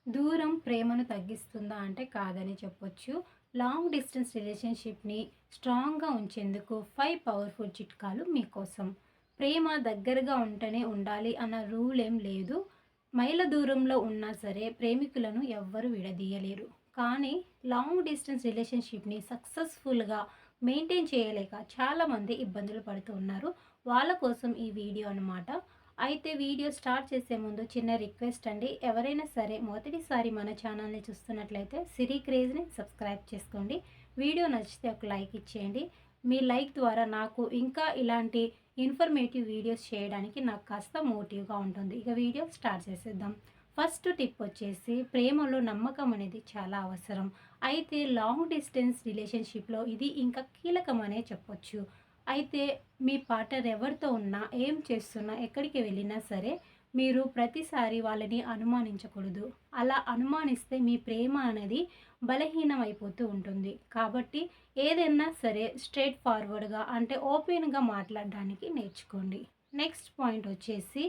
దూరం ప్రేమను తగ్గిస్తుందా అంటే కాదని చెప్పొచ్చు. లాంగ్ డిస్టెన్స్ రిలేషన్‌షిప్‌ని స్ట్రాంగ్‌గా ఉంచేందుకు 5 పవర్‌ఫుల్ చిట్కాలు మీకోసం. ప్రేమ దగ్గరగా ఉంటేనే ఉండాలి అన్న రూల్ ఏం లేదు. మైళ్ళ దూరంలో ఉన్నా సరే ప్రేమికులను ఎవ్వరు విడదీయలేరు. కానీ లాంగ్ డిస్టెన్స్ రిలేషన్‌షిప్‌ని సక్సెస్‌ఫుల్‌గా మెయింటైన్ చేయలేక చాలామంది ఇబ్బందులు పడుతూ ఉన్నారు. వాళ్ళ కోసం ఈ వీడియో అన్నమాట. అయితే వీడియో స్టార్ట్ చేసే ముందు చిన్న రిక్వెస్ట్ అండి. ఎవరైనా సరే మొదటిసారి మన ఛానల్‌ని చూస్తున్నట్లయితే సిరి క్రేజ్‌ని సబ్స్క్రైబ్ చేసుకోండి. వీడియో నచ్చితే ఒక లైక్ ఇచ్చేయండి. మీ లైక్ ద్వారా నాకు ఇంకా ఇలాంటి ఇన్ఫర్మేటివ్ వీడియోస్ చేయడానికి నాకు కాస్త మోటివ్‌గా ఉంటుంది. ఇక వీడియో స్టార్ట్ చేసేద్దాం. ఫస్ట్ టిప్ వచ్చేసి ప్రేమలో నమ్మకం అనేది చాలా అవసరం. అయితే లాంగ్ డిస్టెన్స్ రిలేషన్‌షిప్‌లో ఇది ఇంకా కీలకమనే చెప్పొచ్చు. అయితే మీ పార్ట్నర్ ఎవరితో ఉన్నా, ఏం చేస్తున్నా, ఎక్కడికి వెళ్ళినా సరే మీరు ప్రతిసారి వాళ్ళని అనుమానించకూడదు. అలా అనుమానిస్తే మీ ప్రేమ అనేది బలహీనమైపోతూ ఉంటుంది. కాబట్టి ఏదైనా సరే స్ట్రెయిట్ ఫార్వర్డ్‌గా అంటే ఓపెన్‌గా మాట్లాడడానికి నేర్చుకోండి. నెక్స్ట్ పాయింట్ వచ్చేసి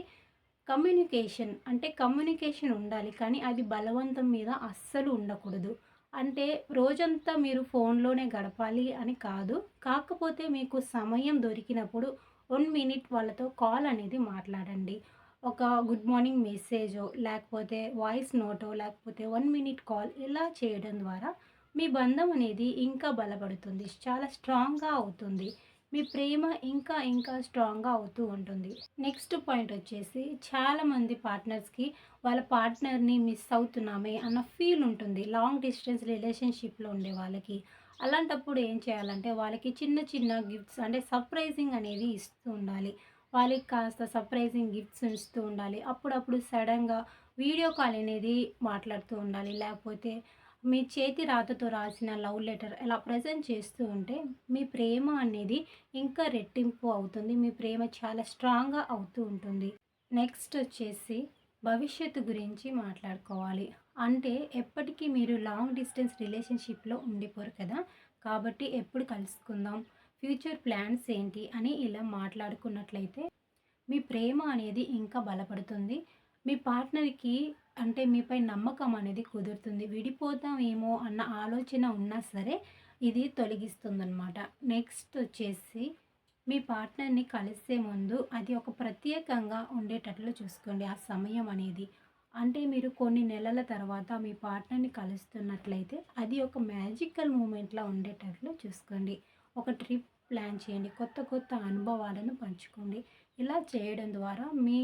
కమ్యూనికేషన్ ఉండాలి. కానీ అది బలవంతం మీద అస్సలు ఉండకూడదు. అంటే రోజంతా మీరు ఫోన్‌లోనే గడపాలి అని కాదు. కాకపోతే మీకు సమయం దొరికినప్పుడు 1 మినిట్ వాళ్ళతో కాల్ అనేది మాట్లాడండి. ఒక గుడ్ మార్నింగ్ మెసేజో, లేకపోతే వాయిస్ నోటో, లేకపోతే 1 మినిట్ కాల్ ఇలా చేయడం ద్వారా మీ బంధం అనేది ఇంకా బలపడుతుంది. చాలా స్ట్రాంగ్‌గా అవుతుంది. మీ ప్రేమ ఇంకా ఇంకా స్ట్రాంగ్‌గా అవుతూ ఉంటుంది. నెక్స్ట్ పాయింట్ వచ్చేసి చాలామంది పార్ట్నర్స్‌కి వాళ్ళ పార్ట్నర్‌ని మిస్ అవుతున్నామే అన్న ఫీల్ ఉంటుంది. లాంగ్ డిస్టెన్స్ రిలేషన్‌షిప్‌లో ఉండే వాళ్ళకి. అలాంటప్పుడు ఏం చేయాలంటే వాళ్ళకి చిన్న చిన్న గిఫ్ట్స్ అంటే సర్ప్రైజింగ్ అనేది ఇస్తూ ఉండాలి. వాళ్ళకి కాస్త సర్ప్రైజింగ్ గిఫ్ట్స్ ఇస్తూ ఉండాలి. అప్పుడప్పుడు సడెన్‌గా వీడియో కాల్ అనేది మాట్లాడుతూ ఉండాలి. లేకపోతే మీ చేతి రాతతో రాసిన లవ్ లెటర్ ఇలా ప్రెజెంట్ చేస్తూ ఉంటే మీ ప్రేమ అనేది ఇంకా రెట్టింపు అవుతుంది. మీ ప్రేమ చాలా స్ట్రాంగ్‌గా అవుతూ ఉంటుంది. నెక్స్ట్ వచ్చేసి భవిష్యత్తు గురించి మాట్లాడుకోవాలి. అంటే ఎప్పటికీ మీరు లాంగ్ డిస్టెన్స్ రిలేషన్‌షిప్‌లో ఉండిపోరు కదా! కాబట్టి ఎప్పుడు కలుసుకుందాం? ఫ్యూచర్ ప్లాన్స్ ఏంటి? అని ఇలా మాట్లాడుకున్నట్లయితే మీ ప్రేమ అనేది ఇంకా బలపడుతుంది. మీ పార్ట్నర్‌కి అంటే మీపై నమ్మకం అనేది కుదురుతుంది. విడిపోతామేమో అన్న ఆలోచన ఉన్నా సరే ఇది తొలగిస్తుందనమాట. నెక్స్ట్ వచ్చేసి మీ పార్ట్నర్‌ని కలిసే ముందు అది ఒక ప్రత్యేకంగా ఉండేటట్లు చూసుకోండి ఆ సమయం అనేది. అంటే మీరు కొన్ని నెలల తర్వాత మీ పార్ట్నర్‌ని కలుస్తున్నట్లయితే అది ఒక మ్యాజికల్ మూమెంట్‌లా ఉండేటట్లు చూసుకోండి. ఒక ట్రిప్ ప్లాన్ చేయండి. కొత్త కొత్త అనుభవాలను పంచుకోండి. ఇలా చేయడం ద్వారా మీ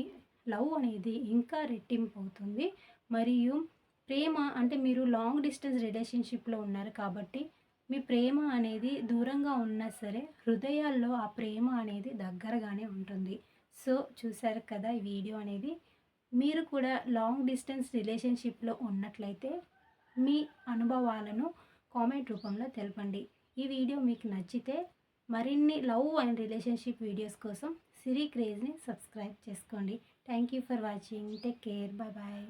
లవ్ అనేది ఇంకా రెట్టింపు అవుతుంది. మరియు ప్రేమ అంటే మీరు లాంగ్ డిస్టెన్స్ రిలేషన్‌షిప్‌లో ఉన్నారు కాబట్టి మీ ప్రేమ అనేది దూరంగా ఉన్నా సరే హృదయాల్లో ఆ ప్రేమ అనేది దగ్గరగానే ఉంటుంది. సో చూసారు కదా ఈ వీడియో అనేది. మీరు కూడా లాంగ్ డిస్టెన్స్ రిలేషన్‌షిప్‌లో ఉన్నట్లయితే మీ అనుభవాలను కామెంట్ రూపంలో తెలపండి. ఈ వీడియో మీకు నచ్చితే మరిన్ని లవ్ అండ్ రిలేషన్‌షిప్ వీడియోస్ కోసం సిరి క్రేజ్‌ని సబ్స్క్రైబ్ చేసుకోండి. Thank you for watching. Take care. By by.